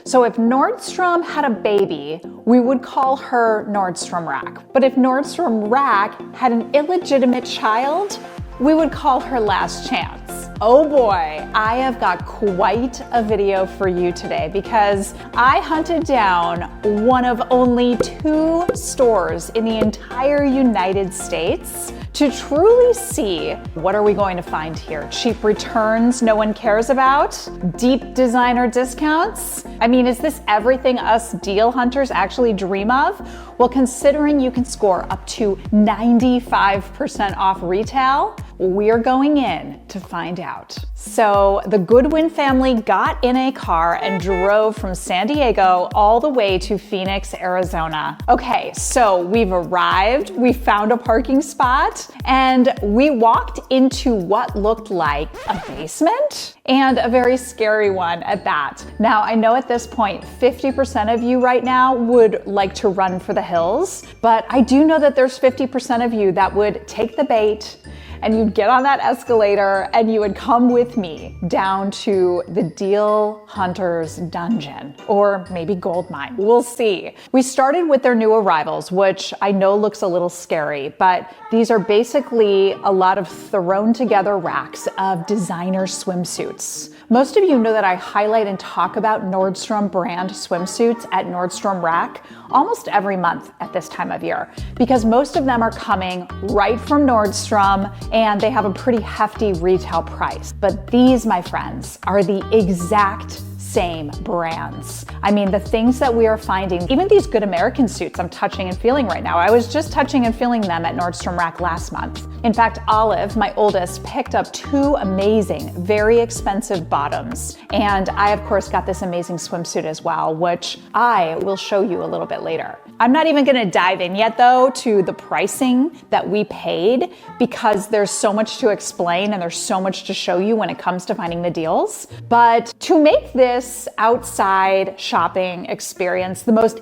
So if Nordstrom had a baby, we would call her Nordstrom Rack. But if Nordstrom Rack had an illegitimate child, we would call her Last Chance. Oh boy, I have got quite a video for you today because I hunted down one of only 2 stores in the entire United States to truly see what are we going to find here. Cheap returns no one cares about? Deep designer discounts? I mean, is this everything us deal hunters actually dream of? Well, considering you can score up to 95% off retail, we're going in to find out. So the Goodwin family got in a car and drove from San Diego all the way to Phoenix, Arizona. Okay, so we've arrived, we found a parking spot, and we walked into what looked like a basement and a very scary one at that. Now, I know at this point, 50% of you right now would like to run for the hills, but I do know that there's 50% of you that would take the bait and you'd get on that escalator and you would come with me down to the Deal Hunter's Dungeon, or maybe gold mine. We'll see. We started with their new arrivals, which I know looks a little scary, but these are basically a lot of thrown together racks of designer swimsuits. Most of you know that I highlight and talk about Nordstrom brand swimsuits at Nordstrom Rack almost every month at this time of year, because most of them are coming right from Nordstrom and they have a pretty hefty retail price. But these, my friends, are the exact same brands. I mean, the things that we are finding, even these good American suits I'm touching and feeling right now, I was just touching and feeling them at Nordstrom Rack last month. In fact, Olive, my oldest, picked up 2 amazing, very expensive bottoms. And I, of course, got this amazing swimsuit as well, which I will show you a little bit later. I'm not even gonna dive in yet though to the pricing that we paid because there's so much to explain and there's so much to show you when it comes to finding the deals. But to make this outside shopping experience the most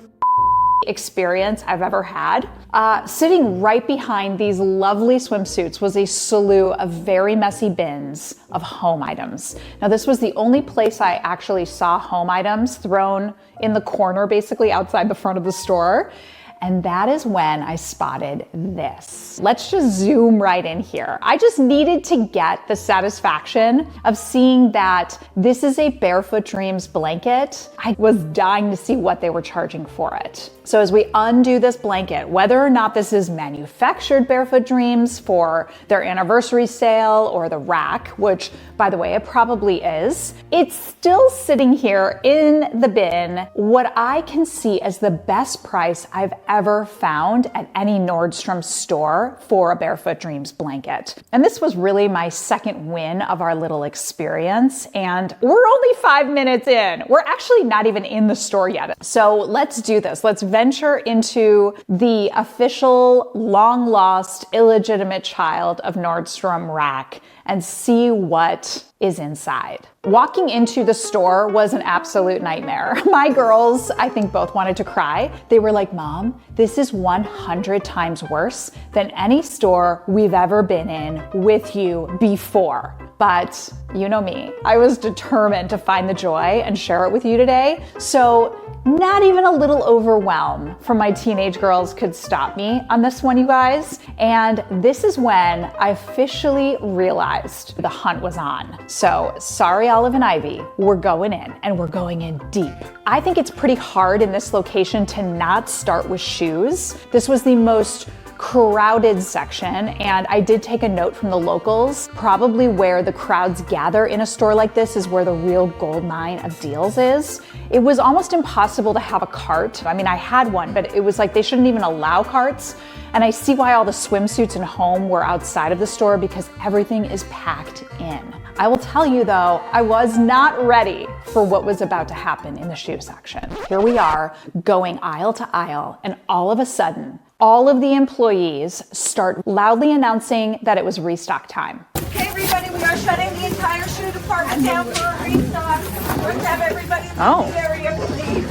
experience I've ever had, sitting right behind these lovely swimsuits was a slew of very messy bins of home items. Now, this was the only place I actually saw home items thrown in the corner, basically outside the front of the store. And that is when I spotted this. Let's just zoom right in here. I just needed to get the satisfaction of seeing that this is a Barefoot Dreams blanket. I was dying to see what they were charging for it. So as we undo this blanket, whether or not this is manufactured Barefoot Dreams for their anniversary sale or the rack, which by the way, it probably is, it's still sitting here in the bin, what I can see as the best price I've ever found at any Nordstrom store for a Barefoot Dreams blanket. And this was really my second win of our little experience. And we're only 5 minutes in. We're actually not even in the store yet. So let's do this. Let's venture into the official long lost illegitimate child of Nordstrom Rack and see what is inside. Walking into the store was an absolute nightmare. My girls, I think, both wanted to cry. They were like, Mom, this is 100 times worse than any store we've ever been in with you before. But you know me, I was determined to find the joy and share it with you today. So not even a little overwhelm from my teenage girls could stop me on this one, you guys. And this is when I officially realized the hunt was on. So sorry, Olive and Ivy, we're going in and we're going in deep. I think it's pretty hard in this location to not start with shoes. This was the most crowded section, and I did take a note from the locals. Probably where the crowds gather in a store like this is where the real gold mine of deals is. It was almost impossible to have a cart. I mean, I had one, but it was like they shouldn't even allow carts. And I see why all the swimsuits and home were outside of the store because everything is packed in. I will tell you though, I was not ready for what was about to happen in the shoe section. Here we are going aisle to aisle, and all of a sudden, all of the employees start loudly announcing that it was restock time. Okay, everybody, we are shutting the entire shoe department down for a restock. Let's have everybody in the area, please.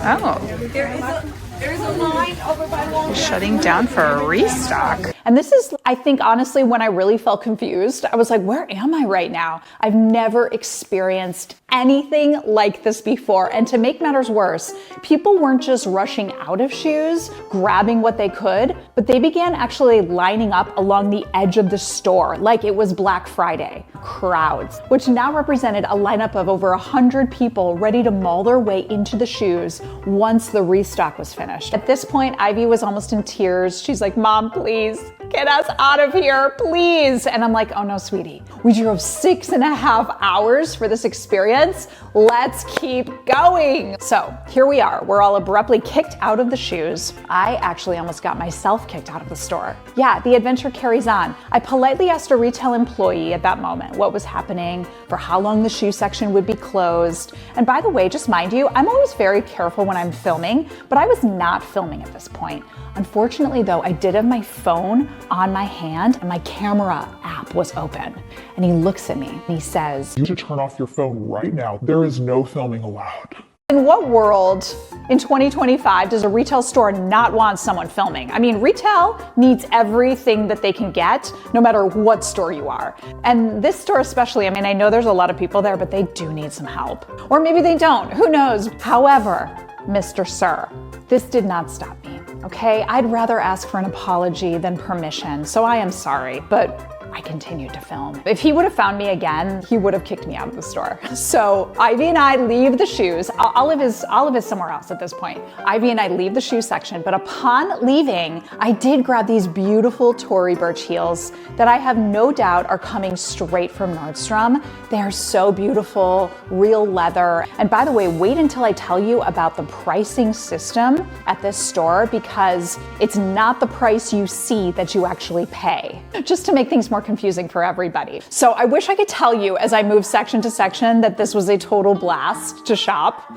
Oh. There's a line over by Walmart. Shutting down for a restock. And this is, I think, honestly, when I really felt confused. I was like, where am I right now? I've never experienced anything like this before. And to make matters worse, people weren't just rushing out of shoes, grabbing what they could, but they began actually lining up along the edge of the store like it was Black Friday. Crowds, which now represented a lineup of over 100 people ready to maul their way into the shoes once the restock was finished. At this point, Ivy was almost in tears. She's like, "Mom, please, get us out of here, please." And I'm like, "Oh no, sweetie. We drove 6.5 hours for this experience. Let's keep going." So here we are. We're all abruptly kicked out of the shoes. I actually almost got myself kicked out of the store. Yeah, the adventure carries on. I politely asked a retail employee at that moment what was happening, for how long the shoe section would be closed. And by the way, just mind you, I'm always very careful when I'm filming, but I was not filming at this point. Unfortunately though, I did have my phone on my hand and my camera app was open. And he looks at me and he says, "You should turn off your phone right now. There is no filming allowed." in what world in 2025 does a retail store not want someone filming? I mean, retail needs everything that they can get, no matter what store you are. And this store especially, I mean, I know there's a lot of people there, but they do need some help. Or maybe they don't, who knows? However, Mr. Sir, this did not stop me, okay? I'd rather ask for an apology than permission, so I am sorry, but I continued to film. If he would have found me again, he would have kicked me out of the store. So Ivy and I leave the shoes. Olive is somewhere else at this point. Ivy and I leave the shoe section, but upon leaving, I did grab these beautiful Tory Burch heels that I have no doubt are coming straight from Nordstrom. They are so beautiful, real leather. And by the way, wait until I tell you about the pricing system at this store, because it's not the price you see that you actually pay. Just to make things more confusing for everybody. So I wish I could tell you as I move section to section that this was a total blast to shop,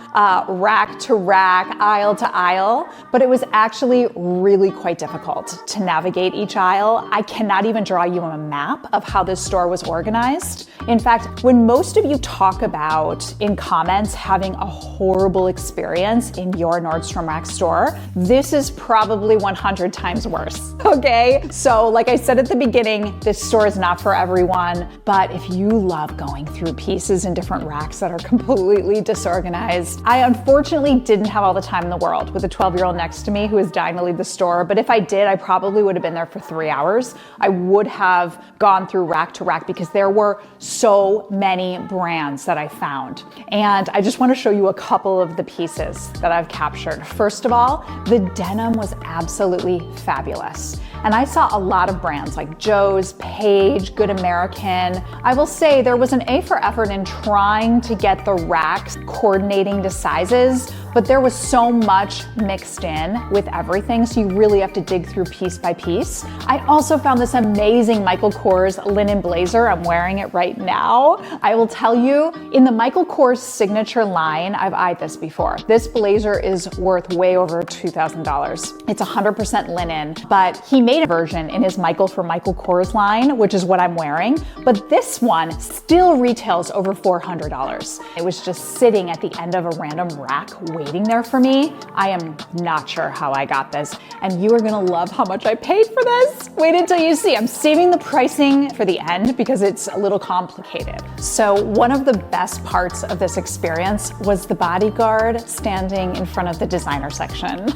rack to rack, aisle to aisle, but it was actually really quite difficult to navigate each aisle. I cannot even draw you a map of how this store was organized. In fact, when most of you talk about in comments having a horrible experience in your Nordstrom Rack store, this is probably 100 times worse, okay? So like I said at the beginning, this store is not for everyone, but if you love going through pieces in different racks that are completely disorganized, I unfortunately didn't have all the time in the world with a 12-year-old next to me who was dying to leave the store, but if I did, I probably would have been there for 3 hours. I would have gone through rack to rack because there were so many brands that I found. And I just want to show you a couple of the pieces that I've captured. First of all, the denim was absolutely fabulous. And I saw a lot of brands like Joe's, Page, Good American. I will say there was an A for effort in trying to get the racks coordinating to sizes, but there was so much mixed in with everything, so you really have to dig through piece by piece. I also found this amazing Michael Kors linen blazer. I'm wearing it right now. I will tell you, in the Michael Kors signature line, I've eyed this before. This blazer is worth way over $2,000. It's 100% linen, but he made a version in his Michael for Michael Kors line, which is what I'm wearing, but this one still retails over $400. It was just sitting at the end of a random rack waiting there for me. I am not sure how I got this, and you are gonna love how much I paid for this. Wait until you see. I'm saving the pricing for the end because it's a little complicated. So one of the best parts of this experience was the bodyguard standing in front of the designer section.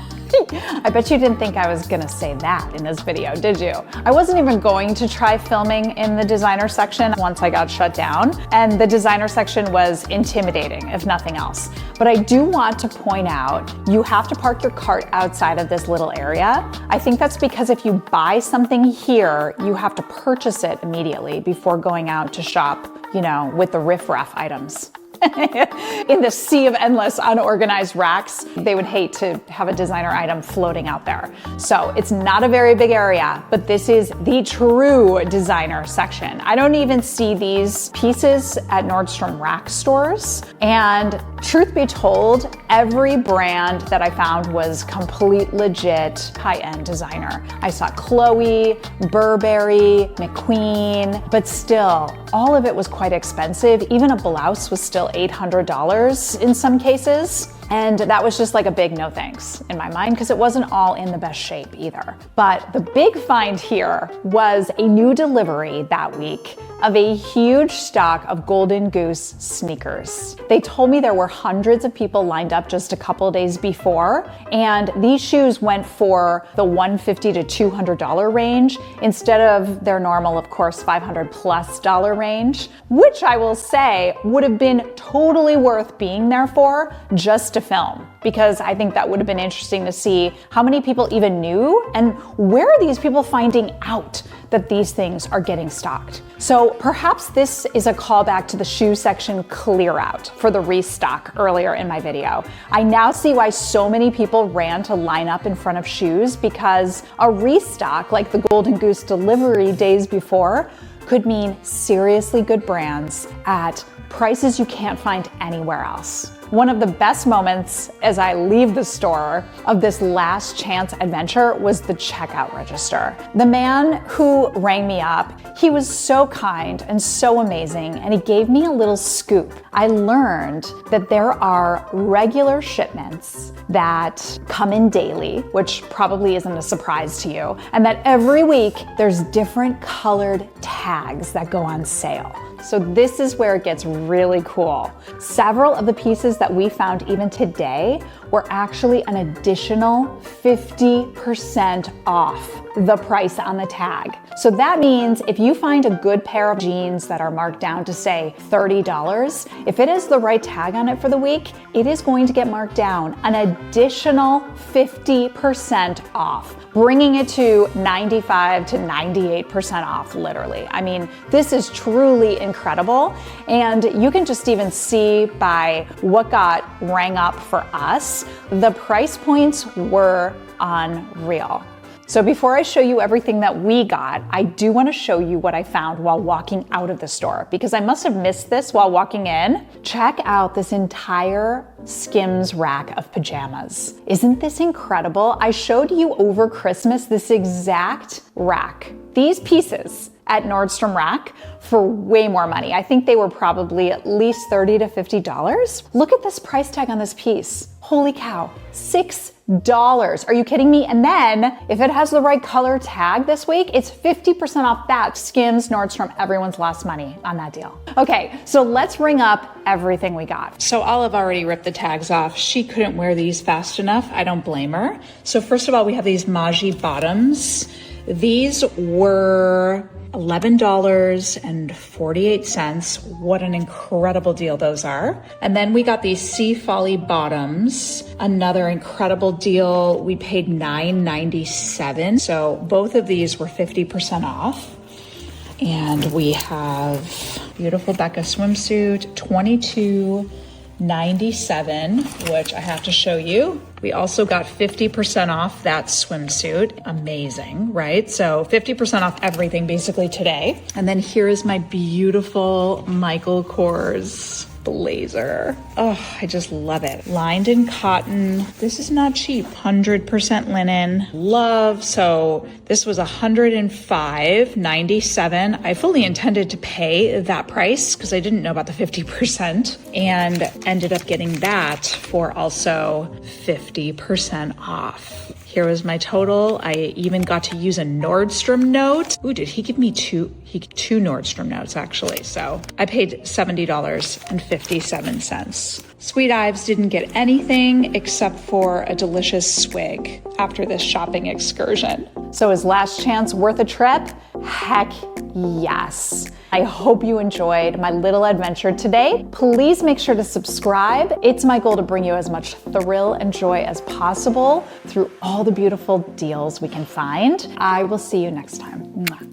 I bet you didn't think I was gonna say that in this video, did you? I wasn't even going to try filming in the designer section once I got shut down, and the designer section was intimidating, if nothing else. But I do want to point out, you have to park your cart outside of this little area. I think that's because if you buy something here, you have to purchase it immediately before going out to shop, you know, with the riff-raff items. In the sea of endless unorganized racks, they would hate to have a designer item floating out there. So it's not a very big area, but this is the true designer section. I don't even see these pieces at Nordstrom Rack stores. And truth be told, every brand that I found was complete legit high-end designer. I saw Chloe, Burberry, McQueen, but still, all of it was quite expensive. Even a blouse was still $800 in some cases. And that was just like a big no thanks in my mind because it wasn't all in the best shape either. But the big find here was a new delivery that week of a huge stock of Golden Goose sneakers. They told me there were hundreds of people lined up just a couple days before, and these shoes went for the $150 to $200 range instead of their normal, of course, $500+ range, which I will say would have been totally worth being there for just to film, because I think that would have been interesting to see how many people even knew and where are these people finding out that these things are getting stocked. So perhaps this is a callback to the shoe section clear out for the restock earlier in my video. I now see why so many people ran to line up in front of shoes, because a restock like the Golden Goose delivery days before could mean seriously good brands at prices you can't find anywhere else. One of the best moments as I leave the store of this last chance adventure was the checkout register. The man who rang me up, he was so kind and so amazing, and he gave me a little scoop. I learned that there are regular shipments that come in daily, which probably isn't a surprise to you, and that every week there's different colored tags that go on sale. So this is where it gets really cool. Several of the pieces that we found even today were actually an additional 50% off the price on the tag. So that means if you find a good pair of jeans that are marked down to say $30, if it has the right tag on it for the week, it is going to get marked down an additional 50% off, bringing it to 95 to 98% off, literally. I mean, this is truly incredible. And you can just even see by what got rang up for us, the price points were unreal. So before I show you everything that we got, I do want to show you what I found while walking out of the store, because I must have missed this while walking in. Check out this entire Skims rack of pajamas. Isn't this incredible? I showed you over Christmas this exact rack. These pieces at Nordstrom Rack for way more money. I think they were probably at least $30 to $50. Look at this price tag on this piece. Holy cow, $6. Are you kidding me? And then if it has the right color tag this week, it's 50% off that. Skims, Nordstrom, everyone's lost money on that deal. Okay, so let's ring up everything we got. So Olive already ripped the tags off. She couldn't wear these fast enough. I don't blame her. So first of all, we have these Maji bottoms. These were $11.48. What an incredible deal those are. And then we got these Sea Folly bottoms, another incredible deal. We paid $9.97. So both of these were 50% off. And we have beautiful Becca swimsuit, $22.97, which I have to show you. We also got 50% off that swimsuit. Amazing, right? So 50% off everything basically today. And then here is my beautiful Michael Kors blazer. Oh, I just love it. Lined in cotton. This is not cheap. 100% linen. Love. So this was $105.97. I fully intended to pay that price because I didn't know about the 50% and ended up getting that for also 50% off. Here was my total. I even got to use a Nordstrom note. Ooh, did he give me two Nordstrom notes actually? So I paid $70.57. Sweet Ives didn't get anything except for a delicious swig after this shopping excursion. So is Last Chance worth a trip? Heck yes. I hope you enjoyed my little adventure today. Please make sure to subscribe. It's my goal to bring you as much thrill and joy as possible through all the beautiful deals we can find. I will see you next time. Mwah.